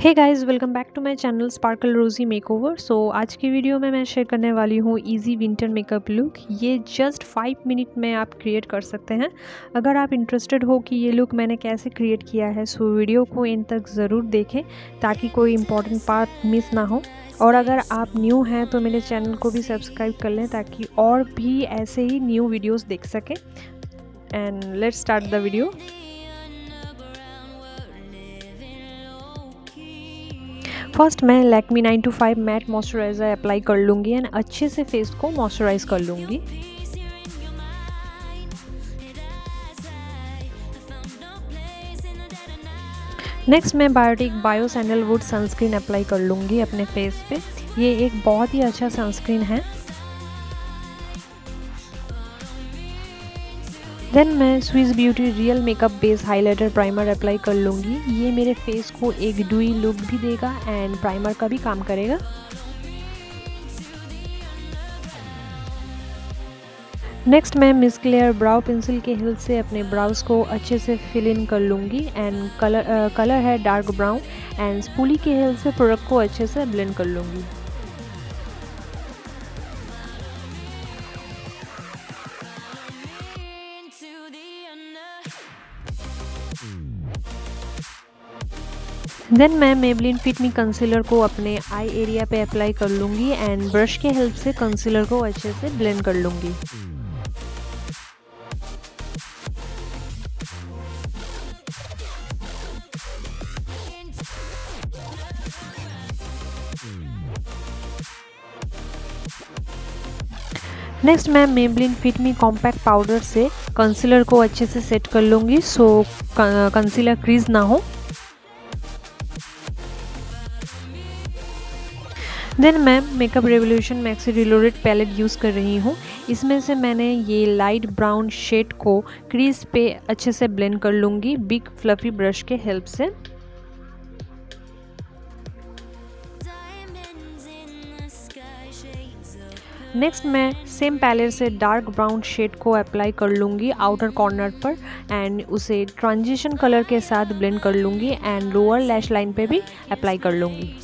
Hey guys, welcome back to my channel Sparkle Rosy Makeover. आज की video में मैं शेयर करने वाली हूँ इजी विंटर मेकअप लुक। ये जस्ट 5 मिनट में आप क्रिएट कर सकते हैं। अगर आप इंटरेस्टेड हो कि ये लुक मैंने कैसे क्रिएट किया है, सो वीडियो को एंड तक ज़रूर देखें ताकि कोई इंपॉर्टेंट पार्ट मिस ना हो। और अगर आप न्यू हैं तो मेरे चैनल को भी सब्सक्राइब कर लें ताकि और भी ऐसे ही न्यू वीडियोज़ देख सकें। And let's start the video. First मैं लैक्मी 925 मैट मॉइस्चराइज़र अप्लाई कर लूँगी एंड अच्छे से फेस को मॉइस्चराइज़ कर लूँगी। नेक्स्ट मैं Biotique bio sandalwood sunscreen apply कर लूँगी अपने फेस पे। ये एक बहुत ही अच्छा सनस्क्रीन है। देन मैं Swiss beauty real makeup base highlighter primer apply कर लूँगी। ये मेरे फेस को एक ड्यूई लुक भी देगा एंड प्राइमर का भी काम करेगा। नेक्स्ट मैं मिस क्लियर ब्राउ पेंसिल के हेल्प से अपने ब्राउज को अच्छे से फिल इन कर लूँगी एंड कलर है डार्क ब्राउन एंड स्पूली के हेल्प से प्रोडक्ट को अच्छे से ब्लेंड कर लूँगी। देन मैं मेबलिन फिट मी कंसीलर को अपने आई एरिया पे अप्लाई कर लूँगी एंड ब्रश के हेल्प से कंसीलर को अच्छे से ब्लेंड कर लूँगी। नेक्स्ट मैं मेबलिन फिट मी कॉम्पैक्ट पाउडर से कंसीलर को अच्छे से सेट कर लूँगी सो कंसीलर क्रीज ना हो। देन मैं Makeup Revolution Maxi Reloaded palette use कर रही हूँ। इसमें से मैंने ये लाइट ब्राउन शेड को क्रीज पे अच्छे से ब्लेंड कर लूँगी बिग फ्लफी ब्रश के हेल्प से। नेक्स्ट मैं सेम पैलेट से डार्क ब्राउन शेड को अप्लाई कर लूँगी आउटर कॉर्नर पर एंड उसे ट्रांजिशन कलर के साथ ब्लेंड कर लूँगी एंड लोअर लैश लाइन पे भी अप्लाई कर लूँगी।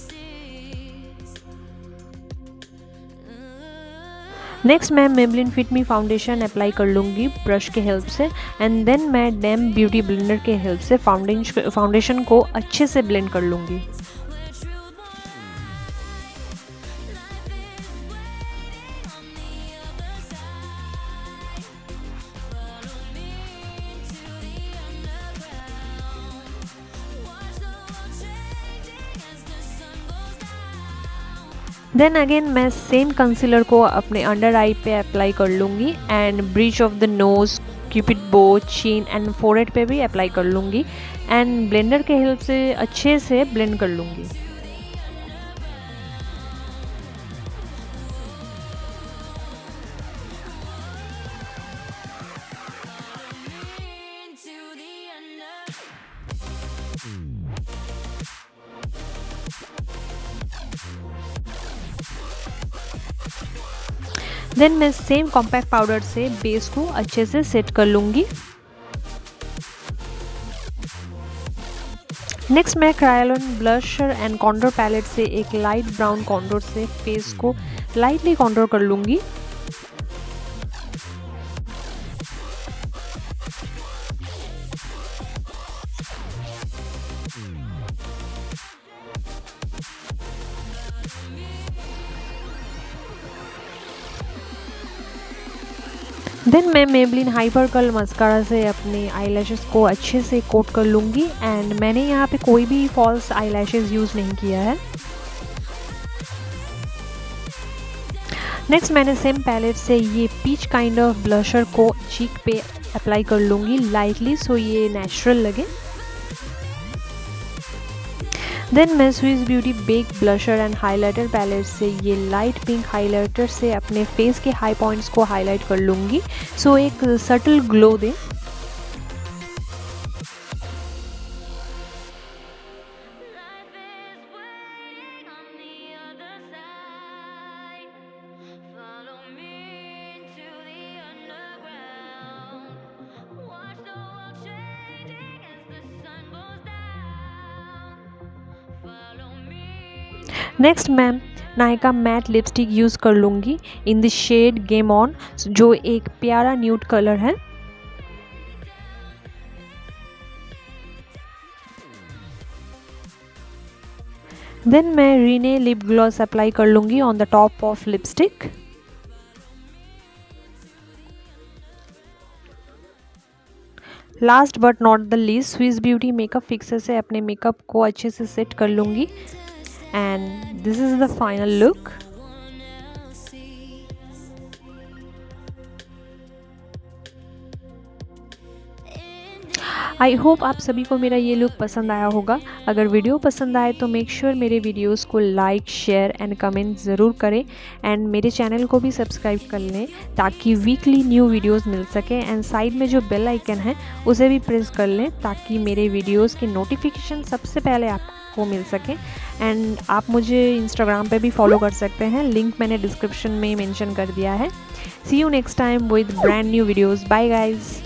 नेक्स्ट मैं मेबलिन फिट मी फाउंडेशन अप्लाई कर लूँगी ब्रश के हेल्प से एंड देन मैं डैम ब्यूटी ब्लेंडर के हेल्प से फाउंडेशन को अच्छे से ब्लेंड कर लूँगी। देन अगेन मैं सेम कंसीलर को अपने अंडर आई पे अप्लाई कर लूँगी and bridge of the nose, Cupid बो, चिन एंड फोरहेड पे भी अप्लाई कर लूँगी एंड ब्लेंडर के हेल्प से अच्छे से ब्लेंड कर लूँगी। देन मैं सेम कॉम्पैक्ट पाउडर से बेस को अच्छे से सेट कर लूँगी। नेक्स्ट मैं Kryolan blusher and contour palette से एक लाइट ब्राउन कॉन्टोर से फेस को लाइटली कॉन्टोर कर लूँगी। देन मैं मेबलिन हाइपर कर्ल मस्कारा से अपने आईलैशेस को अच्छे से कोट कर लूँगी एंड मैंने यहाँ पे कोई भी फॉल्स आईलैशेस यूज़ नहीं किया है। नेक्स्ट मैंने सेम पैलेट से ये पीच काइंड ऑफ ब्लशर को चीक पे अप्लाई कर लूँगी लाइटली सो ये नेचुरल लगे। देन मैं Swiss Beauty bake blusher and highlighter palette से ये लाइट पिंक हाइलाइटर से अपने फेस के हाई पॉइंट्स को हाईलाइट कर लूँगी सो एक सटल ग्लो दे। नेक्स्ट मैं नायका मैट लिपस्टिक यूज़ कर लूँगी in the shade game on, जो एक प्यारा न्यूड कलर है। देन मैं रीने लिप ग्लॉस अप्लाई कर लूँगी on the top of lipstick. Last but not the least, Swiss beauty makeup fixer से अपने मेकअप को अच्छे से सेट कर लूँगी and this is the final look. I hope आप सभी को मेरा ये लुक पसंद आया होगा। अगर वीडियो पसंद आए तो मेक श्योर मेरे वीडियोस को लाइक, शेयर एंड कमेंट ज़रूर करें एंड मेरे चैनल को भी सब्सक्राइब कर लें ताकि वीकली न्यू वीडियोस मिल सके एंड साइड में जो बेल आइकन है उसे भी प्रेस कर लें ताकि मेरे वीडियोस की नोटिफिकेशन सबसे पहले आपको मिल सके। एंड आप मुझे इंस्टाग्राम पे भी फॉलो कर सकते हैं, लिंक मैंने डिस्क्रिप्शन में मेंशन कर दिया है। See you next time with brand new videos. Bye guys.